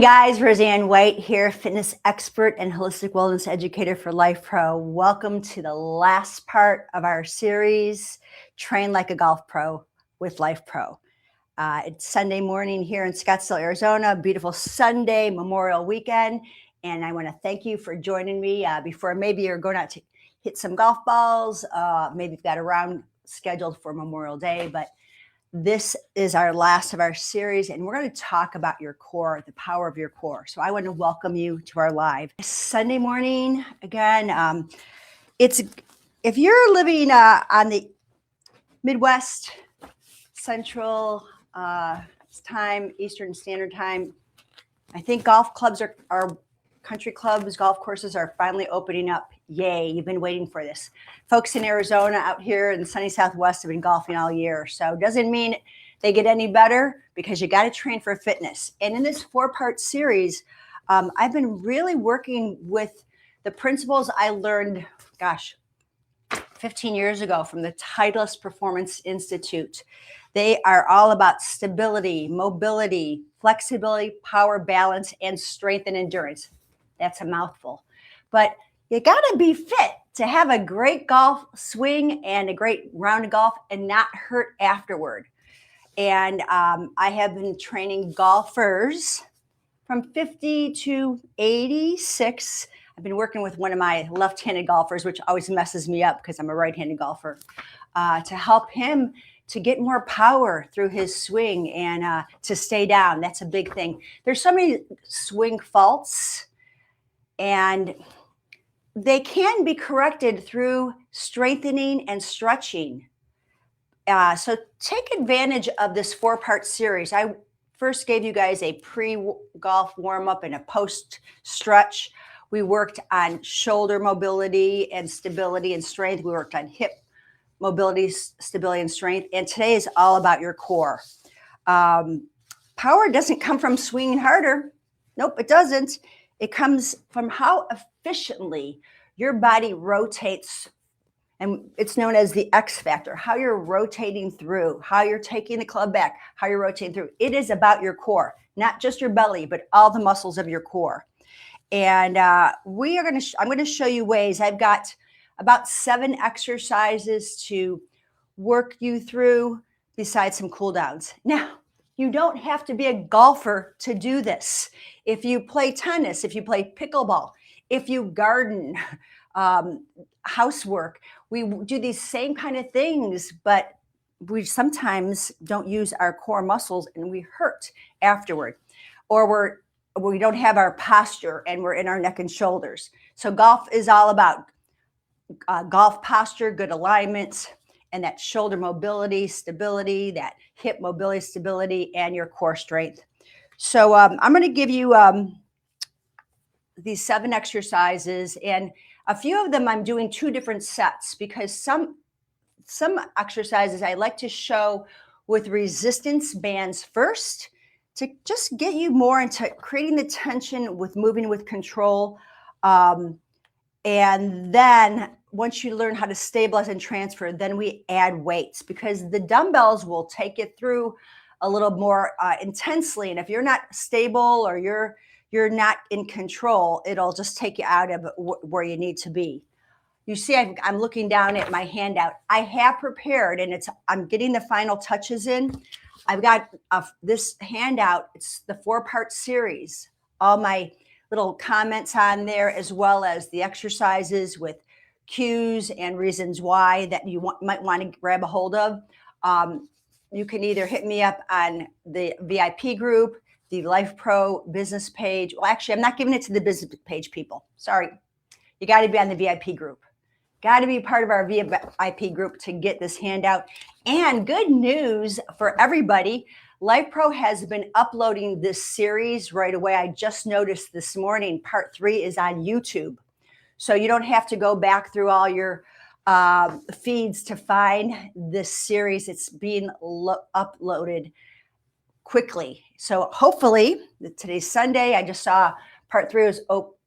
Hey guys, Roseann White here, fitness expert and holistic wellness educator for Life Pro. Welcome to the last part of our series, Train Like a Golf Pro with Life Pro. It's Sunday morning here in Scottsdale, Arizona, beautiful Sunday, Memorial weekend. And I want to thank you for joining me before maybe you're going out to hit some golf balls. Maybe you've got a round scheduled for Memorial Day, but this is our last of our series, and we're going to talk about your core, the power of your core. So I want to welcome you to our live Sunday morning. Again, it's if you're living on the Midwest, Central time, Eastern Standard Time, I think golf clubs are country clubs, golf courses are finally opening up. Yay, you've been waiting for this. Folks in Arizona out here in the sunny Southwest have been golfing all year. So it doesn't mean they get any better, because you got to train for fitness. And in this 4-part series, I've been really working with the principles I learned, 15 years ago from the Titleist Performance Institute. They are all about stability, mobility, flexibility, power, balance, and strength and endurance. That's a mouthful. But you got to be fit to have a great golf swing and a great round of golf and not hurt afterward. And I have been training golfers from 50 to 86. I've been working with one of my left-handed golfers, which always messes me up because I'm a right-handed golfer, to help him to get more power through his swing and to stay down. That's a big thing. There's so many swing faults, and they can be corrected through strengthening and stretching. So take advantage of this 4-part series. I first gave you guys a pre-golf warm-up and a post-stretch. We worked on shoulder mobility and stability and strength. We worked on hip mobility, stability, and strength. And today is all about your core. Power doesn't come from swinging harder. Nope, it doesn't. It comes from how efficiently your body rotates, and it's known as the X factor, how you're rotating through, how you're taking the club back, how you're rotating through. It is about your core, not just your belly, but all the muscles of your core. And I'm going to show you ways. I've got about 7 exercises to work you through besides some cool downs. Now, you don't have to be a golfer to do this. If you play tennis, if you play pickleball, if you garden, housework, we do these same kind of things, but we sometimes don't use our core muscles and we hurt afterward, or we don't have our posture and we're in our neck and shoulders. So golf is all about golf posture, good alignment, and that shoulder mobility, stability, that hip mobility, stability, and your core strength. So I'm going to give you these 7 exercises, and a few of them I'm doing 2 different sets, because some exercises I like to show with resistance bands first to just get you more into creating the tension with moving with control. And then once you learn how to stabilize and transfer, then we add weights, because the dumbbells will take it through a little more intensely. And if you're not stable or you're not in control, it'll just take you out of where you need to be. You see, I'm looking down at my handout. I have prepared, and I'm getting the final touches in. I've got this handout. It's the 4-part series. All my little comments on there, as well as the exercises with cues and reasons why that you might want to grab a hold of. You can either hit me up on the VIP group, the Life Pro business page. Well, actually, I'm not giving it to the business page people. Sorry. You got to be on the VIP group. Got to be part of our VIP group to get this handout. And good news for everybody, Life Pro has been uploading this series right away. I just noticed this morning, part 3 is on YouTube. So you don't have to go back through all your feeds to find this series. It's being uploaded quickly. So hopefully, today's Sunday. I just saw part 3 was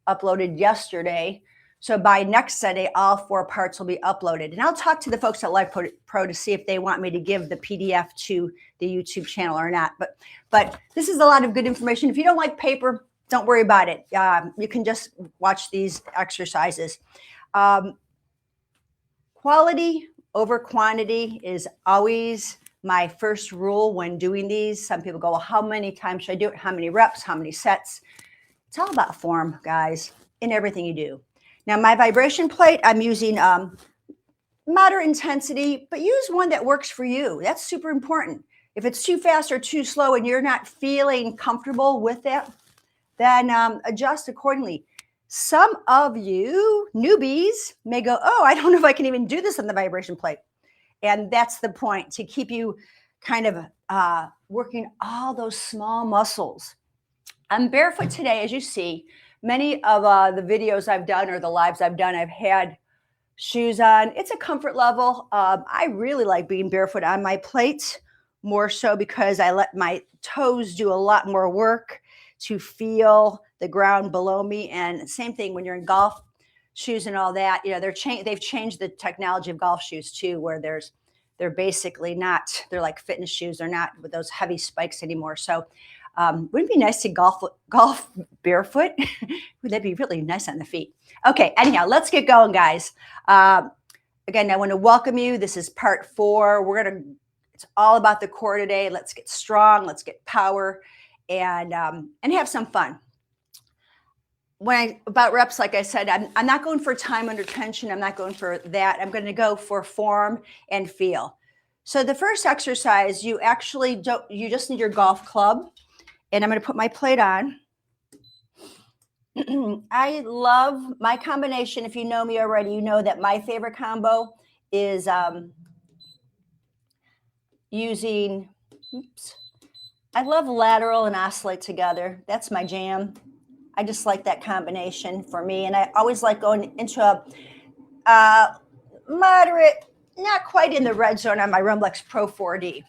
uploaded yesterday. So by next Sunday, all 4 parts will be uploaded. And I'll talk to the folks at Life Pro to see if they want me to give the PDF to the YouTube channel or not. But this is a lot of good information. If you don't like paper, don't worry about it. You can just watch these exercises. Quality over quantity is always my first rule when doing these. Some people go, well, how many times should I do it? How many reps? How many sets? It's all about form, guys, in everything you do. Now, my vibration plate, I'm using moderate intensity, but use one that works for you. That's super important. If it's too fast or too slow and you're not feeling comfortable with that, then adjust accordingly. Some of you newbies may go, oh, I don't know if I can even do this on the vibration plate. And that's the point, to keep you kind of working all those small muscles. I'm barefoot today, as you see. Many of the videos I've done or the lives I've done, I've had shoes on. It's a comfort level. I really like being barefoot on my plate, more so because I let my toes do a lot more work to feel the ground below me. And same thing when you're in golf shoes and all that. You know, they've changed the technology of golf shoes too, where they're basically not, they're like fitness shoes. They're not with those heavy spikes anymore. So wouldn't it be nice to golf barefoot? Would that be really nice on the feet? Okay, anyhow, let's get going, guys. Again, I want to welcome you. This is part 4. It's all about the core today. Let's get strong. Let's get power and have some fun. About reps, like I said, I'm not going for time under tension. I'm not going for that. I'm going to go for form and feel. So the first exercise, you just need your golf club. And I'm going to put my plate on. I love my combination. If you know me already, you know that my favorite combo is using, I love lateral and oscillate together. That's my jam. I just like that combination for me. And I always like going into a moderate, not quite in the red zone on my Rumlex Pro 4D.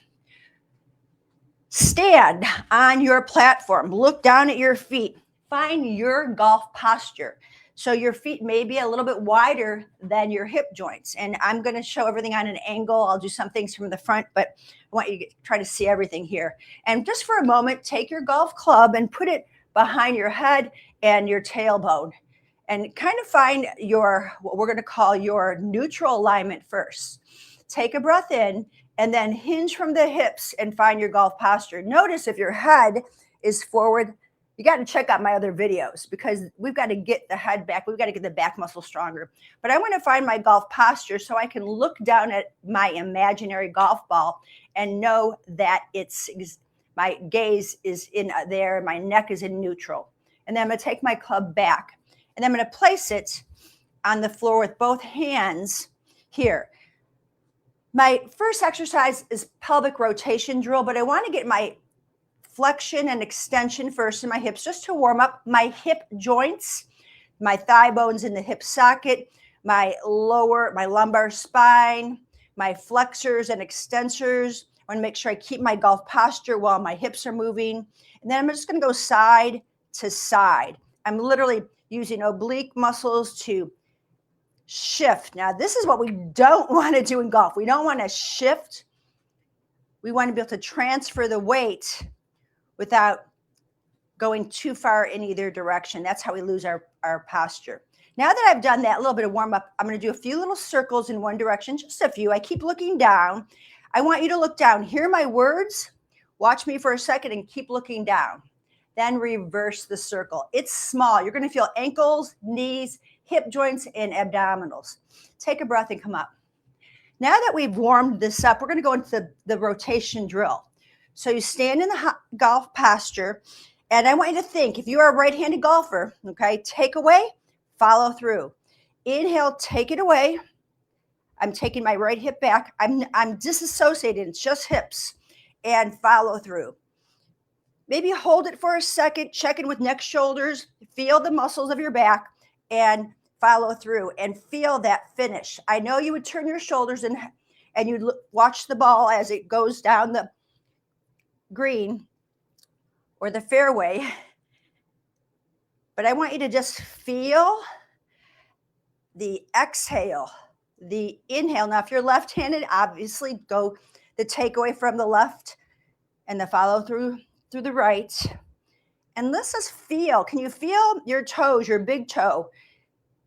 Stand on your platform. Look down at your feet. Find your golf posture. So your feet may be a little bit wider than your hip joints. And I'm going to show everything on an angle. I'll do some things from the front, but I want you to try to see everything here. And just for a moment, take your golf club and put it behind your head and your tailbone. And kind of find what we're going to call your neutral alignment first. Take a breath in. And then hinge from the hips and find your golf posture. Notice if your head is forward, you got to check out my other videos because we've got to get the head back. We've got to get the back muscle stronger. But I want to find my golf posture so I can look down at my imaginary golf ball and know that my gaze is in there, my neck is in neutral. And then I'm going to take my club back and I'm going to place it on the floor with both hands here. My first exercise is pelvic rotation drill, but I want to get my flexion and extension first in my hips just to warm up my hip joints, my thigh bones in the hip socket, my lumbar spine, my flexors and extensors. I want to make sure I keep my golf posture while my hips are moving. And then I'm just going to go side to side. I'm literally using oblique muscles to shift. Now, this is what we don't want to do in golf. We don't want to shift. We want to be able to transfer the weight without going too far in either direction. That's how we lose our posture. Now that I've done that, a little bit of warm up, I'm going to do a few little circles in one direction, just a few. I keep looking down. I want you to look down, hear my words, watch me for a second and keep looking down. Then reverse the circle. It's small. You're going to feel ankles, knees, hip joints, and abdominals. Take a breath and come up. Now that we've warmed this up, we're going to go into the rotation drill. So you stand in the golf posture, and I want you to think, if you are a right-handed golfer, okay, take away, follow through. Inhale, take it away. I'm taking my right hip back. I'm disassociated. It's just hips. And follow through. Maybe hold it for a second, check in with neck, shoulders, feel the muscles of your back, and follow through and feel that finish. I know you would turn your shoulders and you watch the ball as it goes down the green or the fairway, but I want you to just feel the exhale, the inhale. Now, if you're left-handed, obviously go the takeaway from the left and the follow through the right. And let's just feel, can you feel your toes, your big toe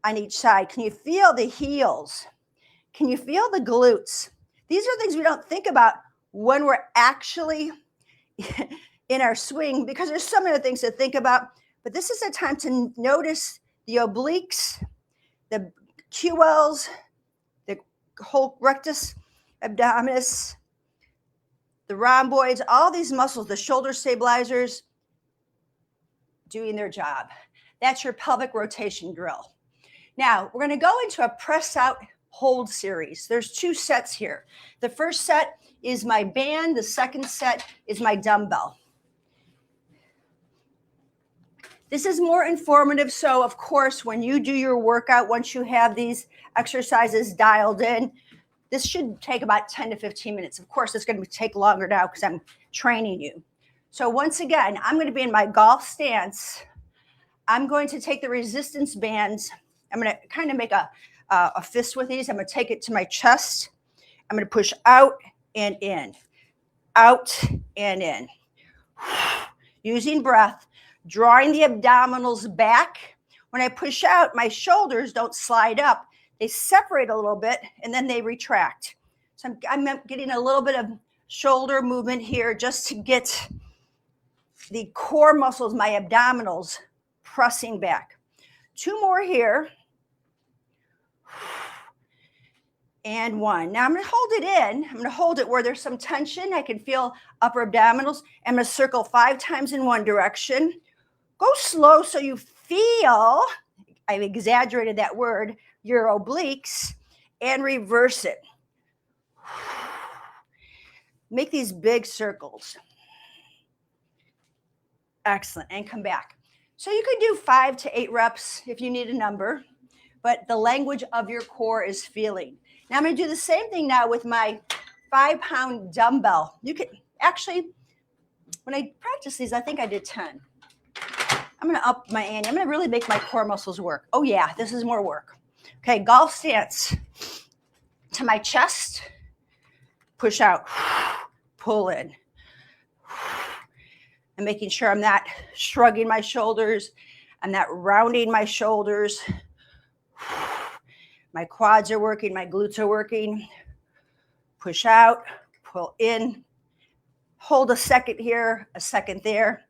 on each side? Can you feel the heels? Can you feel the glutes? These are things we don't think about when we're actually in our swing, because there's so many things to think about. But this is a time to notice the obliques, the QLs, the whole rectus abdominis, the rhomboids, all these muscles, the shoulder stabilizers doing their job. That's your pelvic rotation drill. Now, we're going to go into a press out hold series. There's 2 sets here. The first set is my band. The second set is my dumbbell. This is more informative. So, of course, when you do your workout, once you have these exercises dialed in, this should take about 10 to 15 minutes. Of course, it's going to take longer now because I'm training you. So once again, I'm going to be in my golf stance. I'm going to take the resistance bands. I'm going to kind of make a fist with these. I'm going to take it to my chest. I'm going to push out and in, out and in. Using breath, drawing the abdominals back. When I push out, my shoulders don't slide up. They separate a little bit and then they retract. So I'm getting a little bit of shoulder movement here just to get the core muscles, my abdominals, pressing back. 2 more here. And 1. Now I'm going to hold it in. I'm going to hold it where there's some tension. I can feel upper abdominals. I'm going to circle 5 times in one direction. Go slow so you feel, I've exaggerated that word, your obliques, and reverse it. Make these big circles. Excellent. And come back. So you could do 5 to 8 reps if you need a number, but the language of your core is feeling. Now I'm going to do the same thing now with my 5-pound dumbbell. You could actually, when I practice these, I think I did 10. I'm going to up my ante. I'm going to really make my core muscles work. Oh yeah, this is more work. Okay, golf stance. To my chest, push out, pull in. I'm making sure I'm not shrugging my shoulders. I'm not rounding my shoulders. My quads are working, my glutes are working. Push out, pull in. Hold a second here, a second there.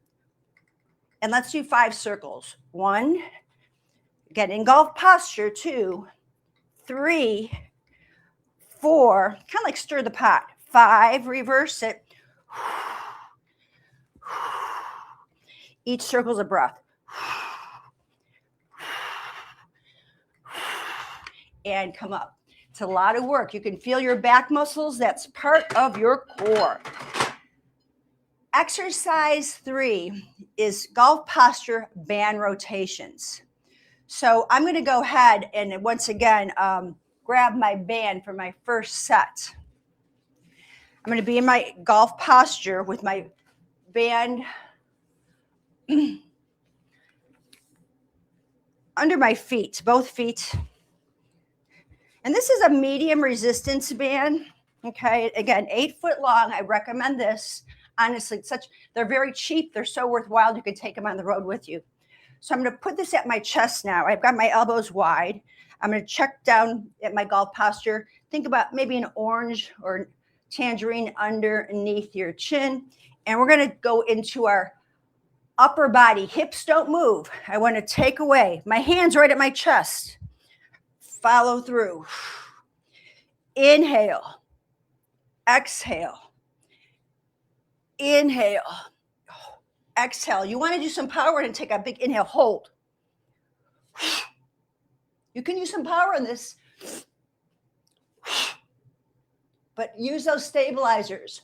And let's do 5 circles. 1, again, in golf posture, 2, 3, 4, kind of like stir the pot. 5, reverse it. Each circle's a breath. And come up. It's a lot of work. You can feel your back muscles. That's part of your core. Exercise 3 is golf posture band rotations. So I'm going to go ahead and once again grab my band for my first set. I'm going to be in my golf posture with my band under my feet, both feet. And this is a medium resistance band. Okay, again, 8 foot long. I recommend this. Honestly, they're very cheap. They're so worthwhile. You can take them on the road with you. So I'm going to put this at my chest now. I've got my elbows wide. I'm going to check down at my golf posture. Think about maybe an orange or tangerine underneath your chin. And we're going to go into our upper body. Hips don't move. I want to take away. My hands right at my chest. Follow through. Inhale. Exhale. Inhale. Exhale. You want to do some power and take a big inhale. Hold. You can use some power in this, but use those stabilizers.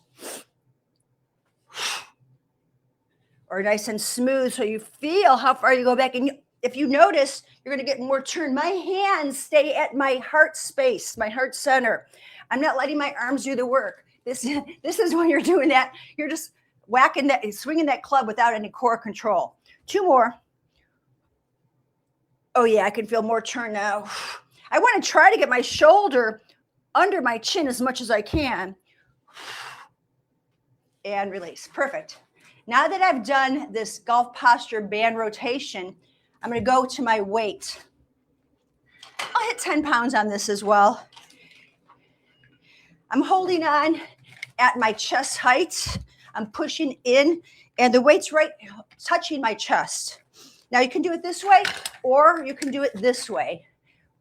Or nice and smooth so you feel how far you go back. And if you notice, you're going to get more turn. My hands stay at my heart space, my heart center. I'm not letting my arms do the work. This is when you're doing that. You're just whacking that, swinging that club without any core control. 2 more. Oh yeah, I can feel more turn now. I want to try to get my shoulder under my chin as much as I can. And release. Perfect. Now that I've done this golf posture band rotation, I'm going to go to my weight. I'll hit 10 pounds on this as well. I'm holding on at my chest height. I'm pushing in, and the weight's right touching my chest. Now you can do it this way, or you can do it this way,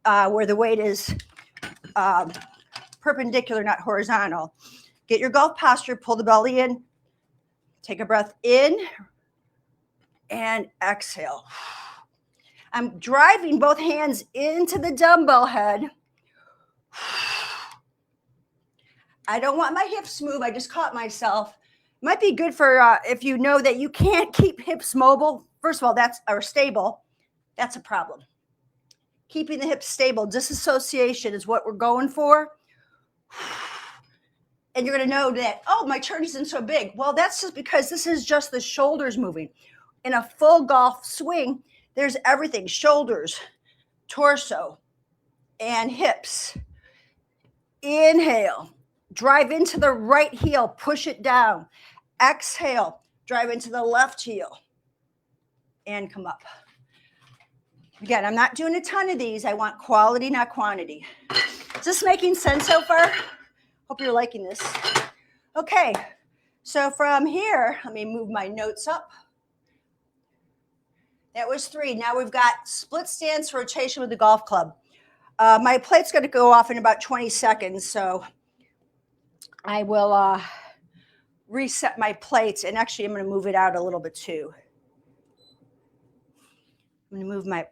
where the weight is perpendicular, not horizontal. Get your golf posture, pull the belly in, take a breath in, and exhale. I'm driving both hands into the dumbbell head. I don't want my hips to move. I just caught myself. Might be good for if you know that you can't keep hips mobile. First of all, or stable. That's a problem. Keeping the hips stable, disassociation is what we're going for. And you're going to know that, oh, my turn isn't so big. Well, that's just because this is just the shoulders moving. In a full golf swing, there's everything, shoulders, torso, and hips. Inhale, drive into the right heel, push it down. Exhale, drive into the left heel, and come up. Again, I'm not doing a ton of these. I want quality, not quantity. Is this making sense so far? Hope you're liking this. Okay, so from here, let me move my notes up. That was 3. Now we've got split stance rotation with the golf club. My plate's going to go off in about 20 seconds, so I will reset my plates, and actually I'm going to move it out a little bit too. I'm going to move my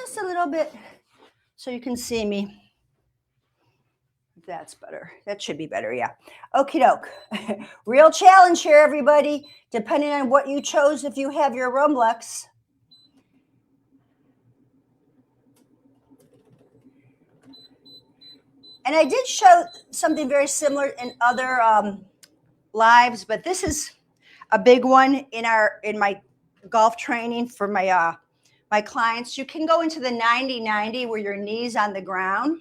just a little bit so you can see me. That's better. That should be better, yeah. Okie doke. Real challenge here, everybody, depending on what you chose if you have your Rumlex. And I did show something very similar in other lives, but this is a big one in my golf training for my my clients. You can go into the 90-90 where your knee's on the ground.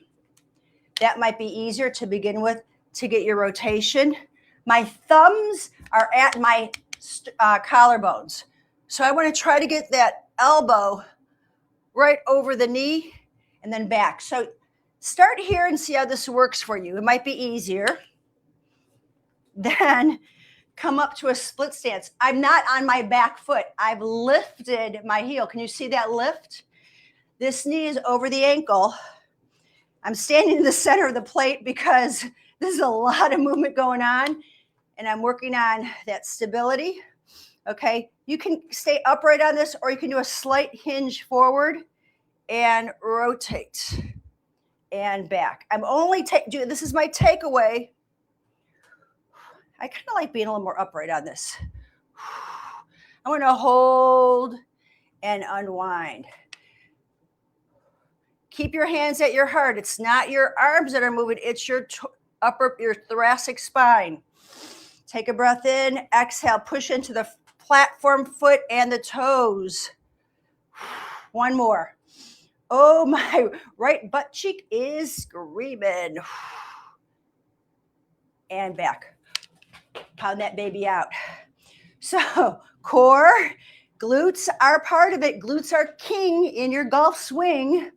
That might be easier to begin with to get your rotation. My thumbs are at my collarbones. So I want to try to get that elbow right over the knee and then back. So start here and see how this works for you. It might be easier. Then come up to a split stance. I'm not on my back foot. I've lifted my heel. Can you see that lift? This knee is over the ankle. I'm standing in the center of the plate because this is a lot of movement going on, and I'm working on that stability. Okay, you can stay upright on this, or you can do a slight hinge forward and rotate and back. I'm only this is my takeaway. I kind of like being a little more upright on this. I want to hold and unwind. Keep your hands at your heart. It's not your arms that are moving. It's your your thoracic spine. Take a breath in. Exhale. Push into the platform foot and the toes. One more. Oh, my right butt cheek is screaming. And back. Pound that baby out. So core, glutes are part of it. Glutes are king in your golf swing.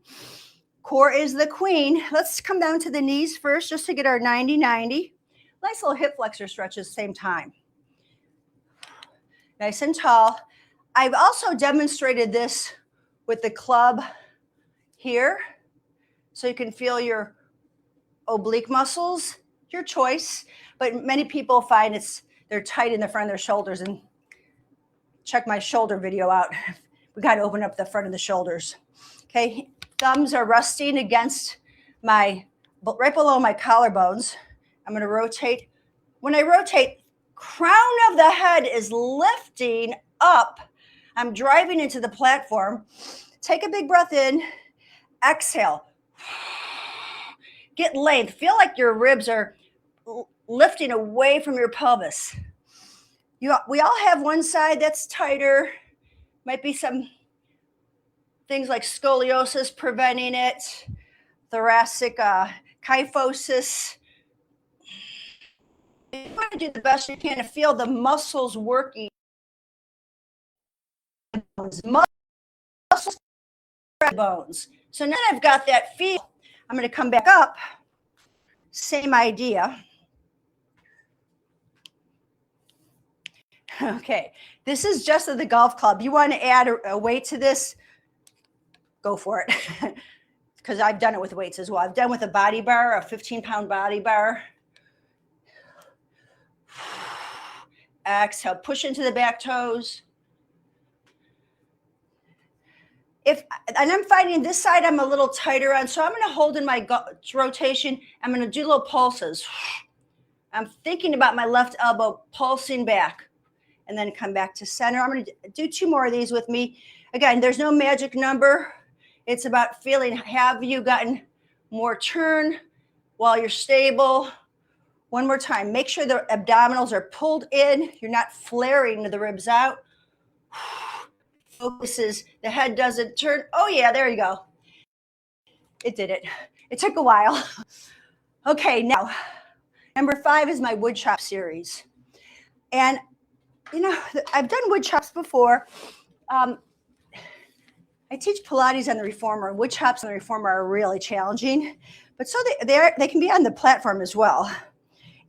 Core is the queen. Let's come down to the knees first just to get our 90-90. Nice little hip flexor stretch at the same time. Nice and tall. I've also demonstrated this with the club here. So you can feel your oblique muscles, your choice. But many people find they're tight in the front of their shoulders. And check my shoulder video out. We got to open up the front of the shoulders. Okay. Thumbs are resting against right below my collarbones. I'm going to rotate. When I rotate, crown of the head is lifting up. I'm driving into the platform. Take a big breath in. Exhale. Get length. Feel like your ribs are lifting away from your pelvis. We all have one side that's tighter. Might be some things like scoliosis, preventing it, thoracic kyphosis. You want to do the best you can to feel the muscles working. Muscles, bones. So now I've got that feel. I'm going to come back up. Same idea. Okay, this is just at the golf club. You want to add a weight to this? Go for it. Because I've done it with weights as well. I've done with a body bar, a 15-pound body bar. Exhale, push into the back toes. And I'm finding this side I'm a little tighter on, so I'm going to hold in my rotation. I'm going to do little pulses. I'm thinking about my left elbow pulsing back and then come back to center. I'm going to do 2 more of these with me. Again, there's no magic number. It's about feeling, have you gotten more turn while you're stable? One more time. Make sure the abdominals are pulled in. You're not flaring the ribs out. Focuses, the head doesn't turn. Oh yeah, there you go. It did it. It took a while. Okay, now, number 5 is my Woodchop series. And, you know, I've done Woodchops before. I teach Pilates on the Reformer. Woodchops on the Reformer are really challenging. But so they can be on the platform as well.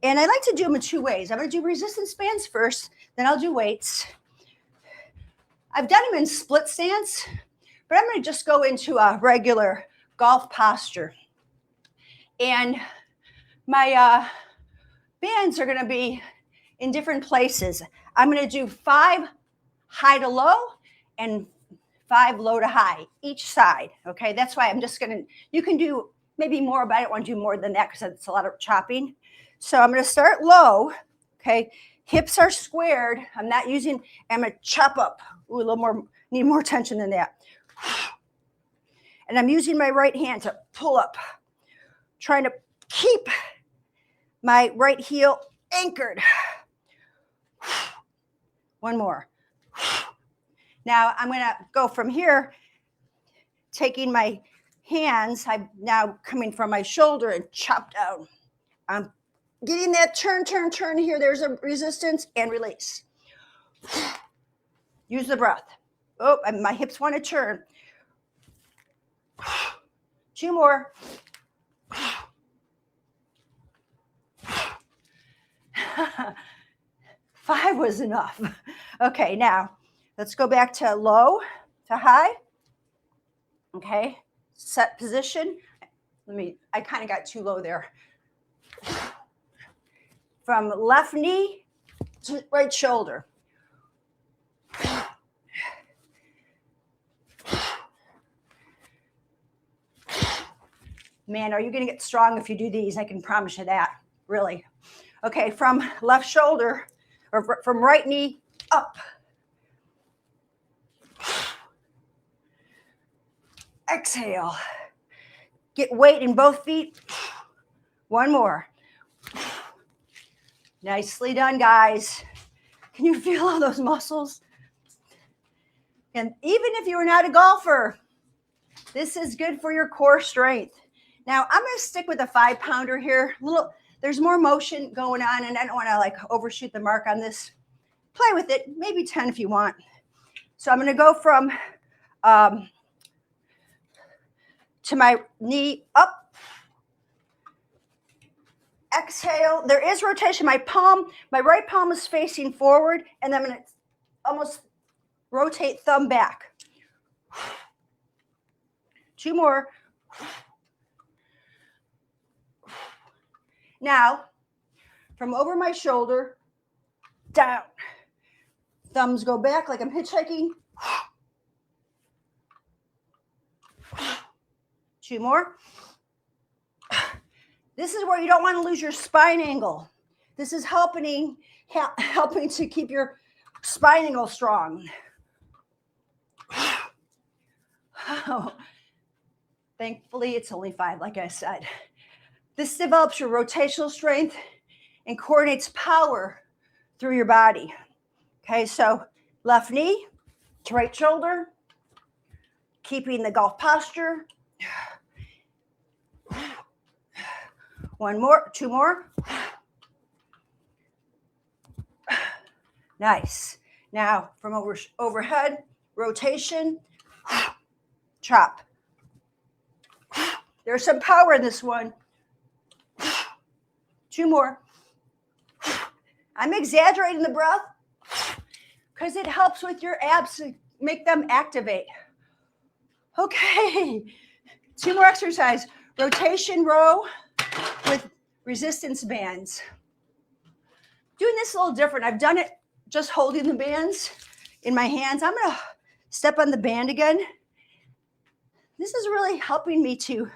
And I like to do them in 2 ways. I'm going to do resistance bands first, then I'll do weights. I've done them in split stance, but I'm going to just go into a regular golf posture. And my bands are going to be in different places. I'm going to do 5 high to low and 5 low to high each side. Okay, that's why I'm just going to, you can do maybe more, but I don't want to do more than that because it's a lot of chopping. So I'm going to start low. Okay, hips are squared. I'm not using, I'm going to chop up. Ooh, a little more, need more tension than that. And I'm using my right hand to pull up, trying to keep my right heel anchored. One more. Now I'm going to go from here, taking my hands. I'm now coming from my shoulder and chop down. I'm getting that turn here. There's a resistance and release. Use the breath. Oh, and my hips want to turn. 2 more. 5 was enough. Okay, now let's go back to low to high. Okay, set position. I kind of got too low there. From left knee to right shoulder. Man, are you going to get strong if you do these? I can promise you that, really. Okay, from left shoulder, or from right knee up. Exhale. Get weight in both feet. 1 more. Nicely done, guys. Can you feel all those muscles? And even if you are not a golfer, this is good for your core strength. Now, I'm going to stick with a 5-pounder here. There's more motion going on, and I don't want to like overshoot the mark on this. Play with it, maybe 10 if you want. So I'm going to go from to my knee up. Exhale. There is rotation. My right palm is facing forward, and I'm going to almost rotate thumb back. 2 more. Now, from over my shoulder, down. Thumbs go back like I'm hitchhiking. 2 more. This is where you don't want to lose your spine angle. This is helping to keep your spine angle strong. Oh, thankfully, it's only 5, like I said. This develops your rotational strength and coordinates power through your body. Okay, so left knee to right shoulder, Keeping the golf posture. One more, two more. Nice. Now from overhead, rotation, chop. There's some power in this one. Two more. I'm exaggerating the breath because it helps with your abs to make them activate. Okay, two more exercise. Rotation row with resistance bands. Doing this a little different. I've done it just holding the bands in my hands. I'm gonna step on the band again. This is really helping me to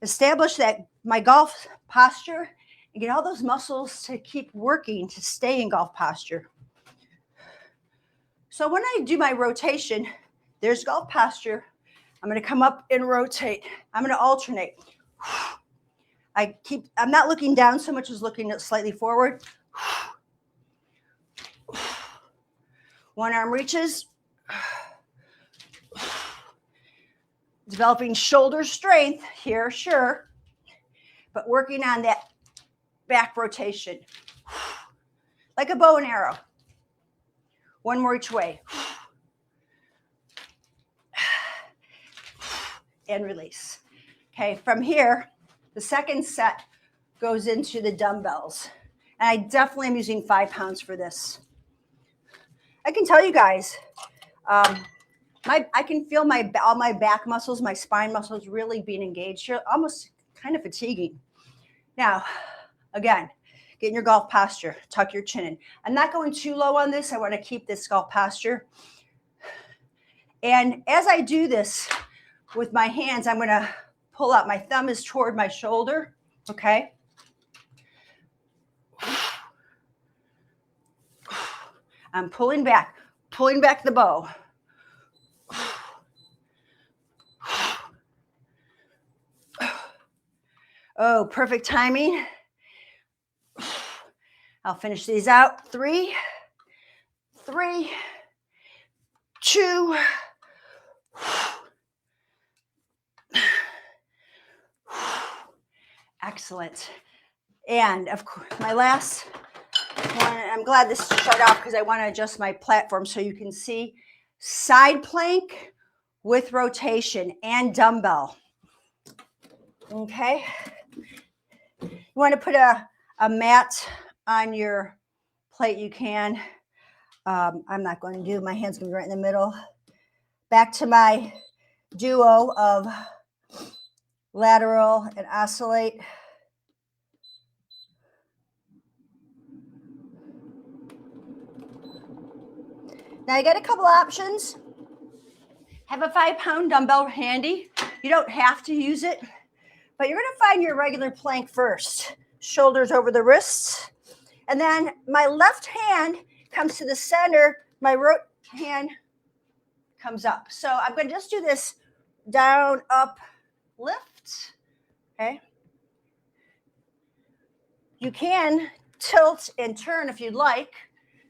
establish that my golf posture and get all those muscles to keep working to stay in golf posture. So when I do my rotation, there's golf posture. I'm going to come up and rotate. I'm going to alternate. I'm not looking down so much as looking slightly forward. One arm reaches. Developing shoulder strength here, sure, but working on that back rotation. Like a bow and arrow. One more each way. And release. Okay, from here, the second set goes into the dumbbells. And I definitely am using 5 pounds for this. I can tell you guys, I can feel all my back muscles, my spine muscles really being engaged here, almost kind of fatiguing. Now, again, get in your golf posture, tuck your chin in. I'm not going too low on this. I want to keep this golf posture. And as I do this with my hands, I'm going to pull out. My thumb is toward my shoulder, okay? I'm pulling back the bow. Oh, perfect timing. I'll finish these out. 3, 2. Excellent. And of course, my last one, I'm glad this shut off because I want to adjust my platform so you can see. Side plank with rotation and dumbbell. Okay. You want to put a mat on your plate, you can. I'm not going to do, my hand's going to be right in the middle. Back to my duo of lateral and oscillate. Now you got a couple options. Have a 5-pound dumbbell handy. You don't have to use it, but you're going to find your regular plank first. Shoulders over the wrists. And then my left hand comes to the center. My right hand comes up. So I'm going to just do this down, up, lift. Okay. You can tilt and turn if you'd like.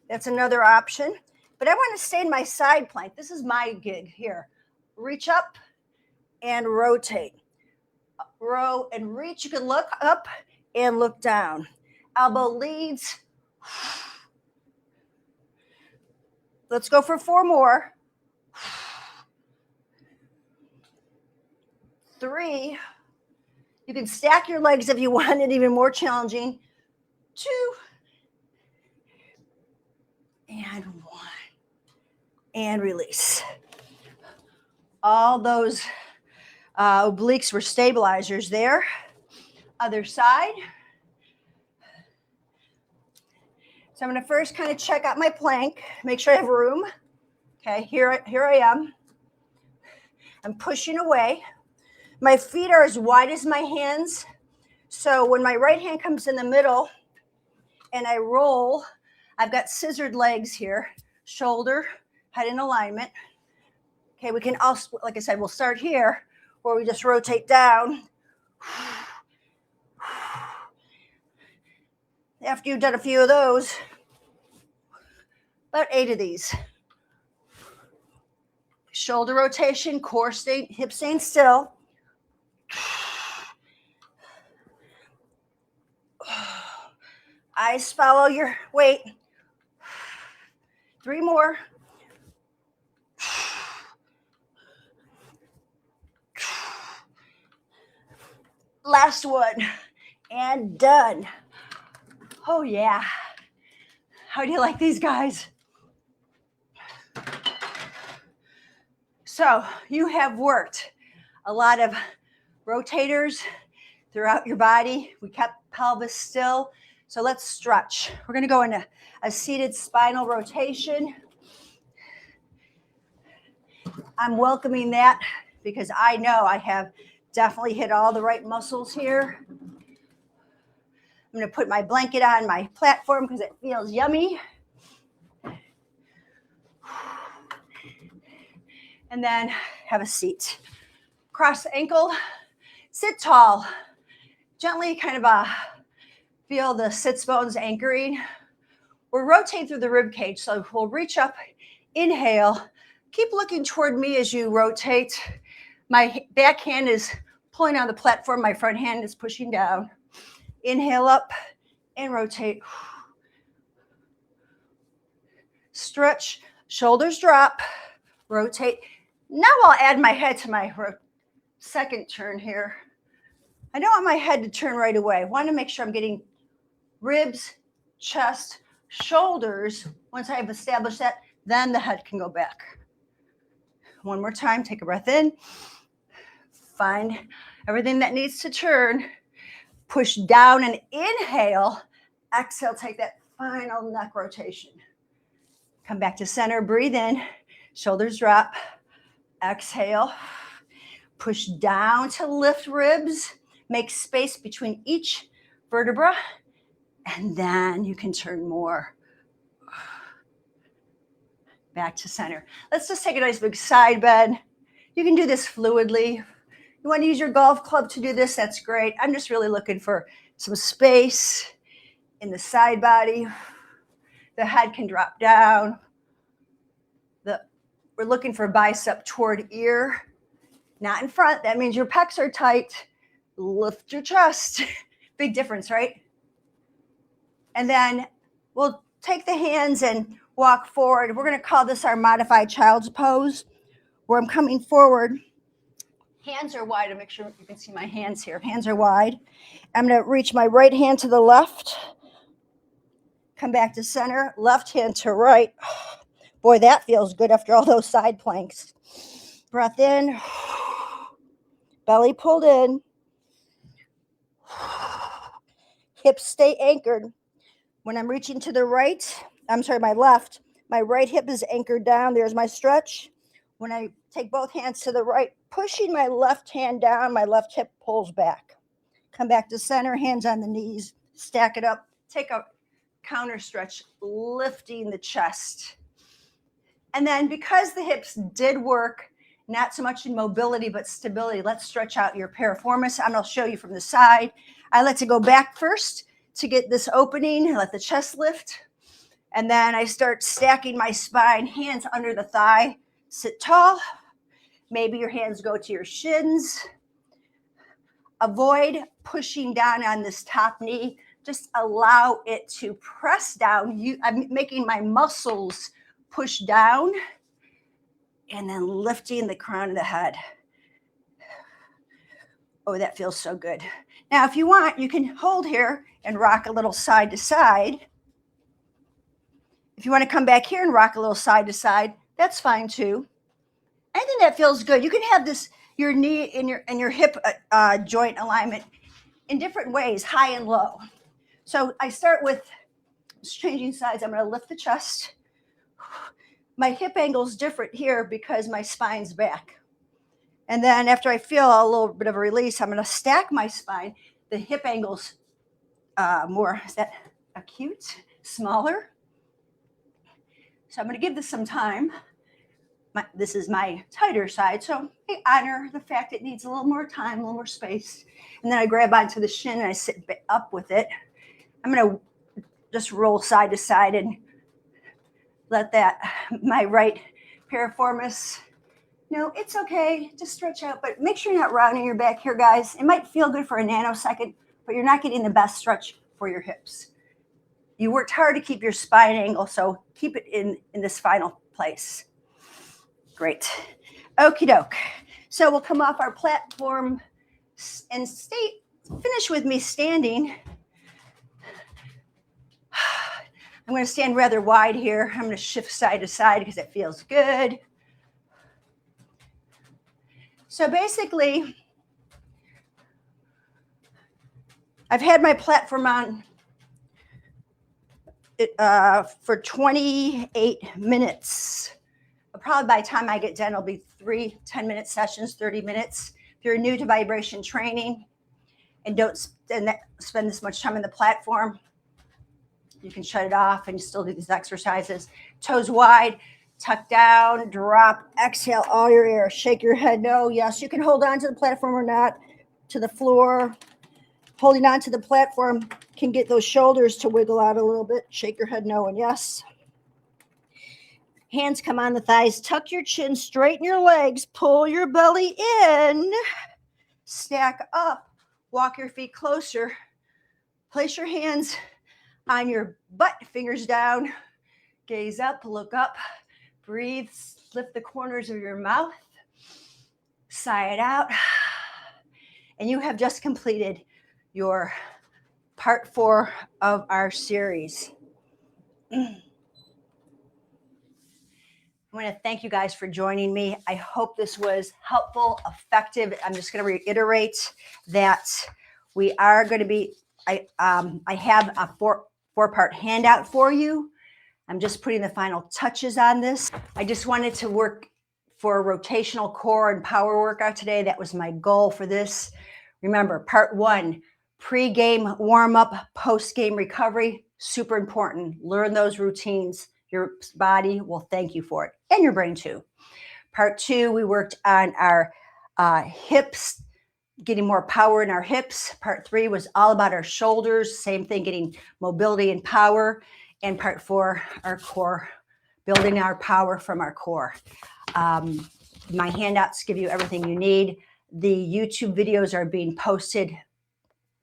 That's another option. But I want to stay in my side plank. This is my gig here. Reach up and rotate. Row and reach. You can look up and look down. Elbow leads. Let's go for 4 more. 3. You can stack your legs if you want it even more challenging. 2. And 1. And release. All those obliques were stabilizers there. Other side. So I'm going to first kind of check out my plank, make sure I have room. Okay, here I am. I'm pushing away. My feet are as wide as my hands. So when my right hand comes in the middle and I roll, I've got scissored legs here, shoulder, head in alignment. Okay, we can also, like I said, we'll start here where we just rotate down. After you've done a few of those, about 8 of these. Shoulder rotation, core staying, hip staying still. Eyes follow your weight. 3 more. Last one. And done. Oh, yeah. How do you like these guys? So you have worked a lot of rotators throughout your body. We kept pelvis still. So let's stretch. We're going to go into a seated spinal rotation. I'm welcoming that because I know I have definitely hit all the right muscles here. I'm going to put my blanket on my platform because it feels yummy. And then have a seat. Cross the ankle, sit tall. Gently kind of feel the sits bones anchoring. We're rotating through the rib cage, so we'll reach up, inhale. Keep looking toward me as you rotate. My back hand is pulling on the platform. My front hand is pushing down. Inhale up and rotate. Stretch, shoulders drop, rotate. Now I'll add my head to my second turn here. I don't want my head to turn right away. I want to make sure I'm getting ribs, chest, shoulders. Once I've established that, then the head can go back. One more time, take a breath in. Find everything that needs to turn. Push down and inhale. Exhale, take that final neck rotation. Come back to center, breathe in. Shoulders drop. Exhale. Push down to lift ribs. Make space between each vertebra. And then you can turn more. Back to center. Let's just take a nice big side bend. You can do this fluidly. You want to use your golf club to do this, that's great. I'm just really looking for some space in the side body. The head can drop down. We're looking for bicep toward ear, not in front. That means your pecs are tight. Lift your chest. Big difference, right? And then we'll take the hands and walk forward. We're going to call this our modified child's pose, where I'm coming forward. Hands are wide. I'll make sure you can see my hands here. Hands are wide. I'm going to reach my right hand to the left. Come back to center. Left hand to right. Boy, that feels good after all those side planks. Breath in. Belly pulled in. Hips stay anchored. When I'm reaching to the right, my left, my right hip is anchored down. There's my stretch. When I take both hands to the right, pushing my left hand down, my left hip pulls back. Come back to center, hands on the knees, stack it up. Take a counter stretch, lifting the chest. And then because the hips did work, not so much in mobility, but stability, let's stretch out your piriformis. And I'll show you from the side. I like to go back first to get this opening, let the chest lift. And then I start stacking my spine, hands under the thigh, sit tall. Maybe your hands go to your shins. Avoid pushing down on this top knee. Just allow it to press down. I'm making my muscles push down and then lifting the crown of the head. Oh, that feels so good. Now, if you want, you can hold here and rock a little side to side. If you want to come back here and rock a little side to side, that's fine too. Anything that feels good. You can have this, your knee and your hip joint alignment in different ways, high and low. So I start with changing sides. I'm going to lift the chest. My hip angle is different here because my spine's back. And then after I feel a little bit of a release, I'm going to stack my spine. The hip angle's more, is that acute, smaller? So I'm going to give this some time. This is my tighter side, so I honor the fact it needs a little more time, a little more space. And then I grab onto the shin and I sit up with it. I'm going to just roll side to side and let my right piriformis No, it's okay. Just stretch out, but make sure you're not rounding your back here, guys. It might feel good for a nanosecond, but you're not getting the best stretch for your hips. You worked hard to keep your spine angle, so keep it in this final place. Great. Okie doke. So we'll come off our platform and finish with me standing. I'm going to stand rather wide here. I'm going to shift side to side because it feels good. So basically, I've had my platform on for 28 minutes. Probably by the time I get done, it'll be 3 10-minute sessions, 30 minutes. If you're new to vibration training and don't spend this much time on the platform, you can shut it off and still do these exercises. Toes wide, tuck down, drop, exhale all your air. Shake your head no. Yes, you can hold on to the platform or not, to the floor. Holding on to the platform can get those shoulders to wiggle out a little bit. Shake your head no and yes. Hands come on the thighs. Tuck your chin, straighten your legs, pull your belly in, stack up, walk your feet closer. Place your hands on your butt, fingers down, gaze up, look up, breathe, lift the corners of your mouth, sigh it out. And you have just completed your part 4 of our series. I want to thank you guys for joining me. I hope this was helpful, effective. I'm just going to reiterate that we are going to be, I have a four-part handout for you. I'm just putting the final touches on this. I just wanted to work for a rotational core and power workout today. That was my goal for this. Remember, part 1, pre-game warm-up, post-game recovery, super important. Learn those routines. Your body will thank you for it, and your brain too. Part 2, we worked on our hips, getting more power in our hips. Part 3 was all about our shoulders, same thing, getting mobility and power. And part 4, our core, building our power from our core. My handouts give you everything you need. The YouTube videos are being posted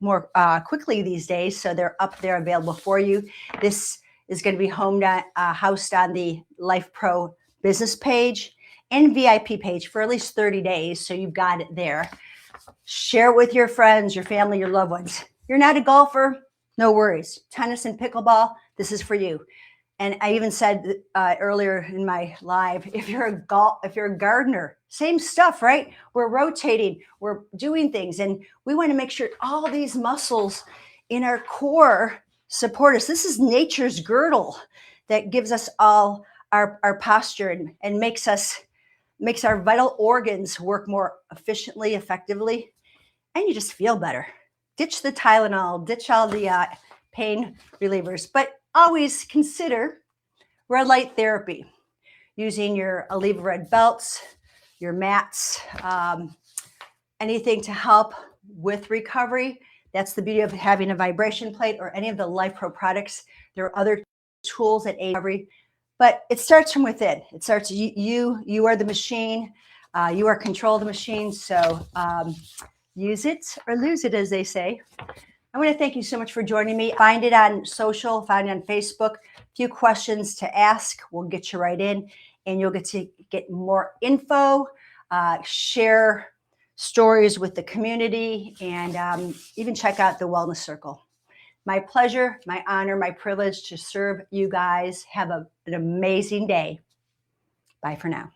more quickly these days, so they're up there available for you. This is going to be housed on the Life Pro business page and VIP page for at least 30 days, so you've got it there. Share it with your friends, your family, your loved ones. You're not a golfer? No worries. Tennis and pickleball, this is for you. And I even said earlier in my live, if you're a gardener, same stuff, right? We're rotating, we're doing things, and we want to make sure all these muscles in our core support us. This is nature's girdle that gives us all our posture and makes our vital organs work more efficiently, effectively, and you just feel better. Ditch the Tylenol, ditch all the pain relievers, but always consider red light therapy, using your Aleva red belts, your mats, anything to help with recovery. That's the beauty of having a vibration plate or any of the Life Pro products. There are other tools that aid recovery, but it starts from within. It starts, you are the machine. You are control of the machine. So use it or lose it, as they say. I want to thank you so much for joining me. Find it on social, find it on Facebook. A few questions to ask. We'll get you right in, and you'll get more info, share stories with the community, and even check out the Wellness Circle. My pleasure, my honor, my privilege to serve you guys. Have an amazing day. Bye for now.